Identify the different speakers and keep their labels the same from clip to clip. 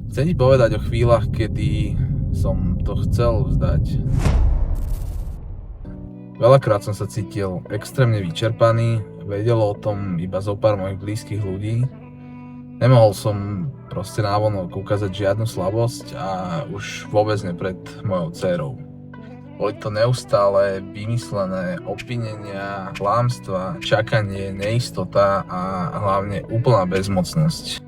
Speaker 1: Chcem ti povedať o chvíľach, kedy som to chcel vzdať. Veľakrát som sa cítil extrémne vyčerpaný, vedelo o tom iba zo pár mojich blízkych ľudí. Nemohol som proste návonok ukázať žiadnu slabosť a už vôbec nie pred mojou dcérou. Boli to neustále vymyslené obvinenia, klamstvá, čakanie, neistota a hlavne úplná bezmocnosť.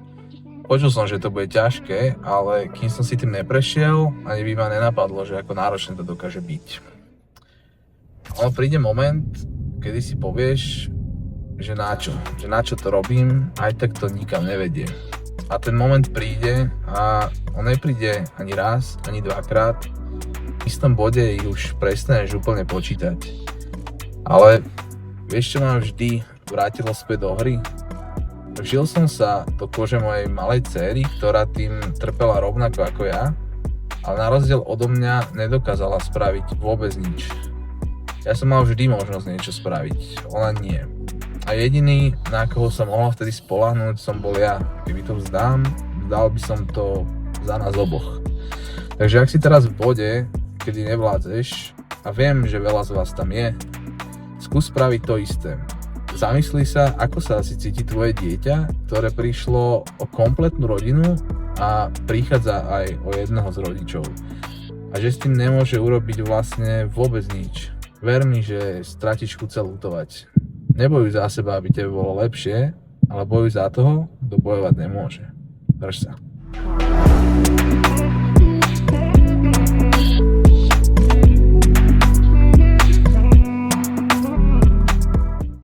Speaker 1: Počul som, že to bude ťažké, ale kým som si tým neprešiel, ani by ma nenapadlo, že ako náročné to dokáže byť. Ale príde moment, kedy si povieš, že na čo to robím, aj tak to nikam nevedie. A ten moment príde a on nepríde ani raz, ani dvakrát. V istom bode ich už prestaneš úplne počítať. Ale vieš, čo ma vždy vrátilo späť do hry? Vžil som sa do kože mojej malej dcéry, ktorá tým trpela rovnako ako ja, ale na rozdiel odo mňa nedokázala spraviť vôbec nič. Ja som mal vždy možnosť niečo spraviť, ona nie. A jediný, na koho som mohol vtedy spoľahnúť, som bol ja. Keby to vzdal by som to za nás oboch. Takže ak si teraz v bode, kedy nevládzeš, a viem, že veľa z vás tam je, skús spraviť to isté. Zamysli sa, ako sa asi cíti tvoje dieťa, ktoré prišlo o kompletnú rodinu a prichádza aj o jedného z rodičov. A že s tým nemôže urobiť vlastne vôbec nič. Ver mi, že stratíš chuť sa ľutovať. Nebojuj za seba, aby tebe bolo lepšie, ale bojuj za toho, kto bojovať nemôže. Drž sa.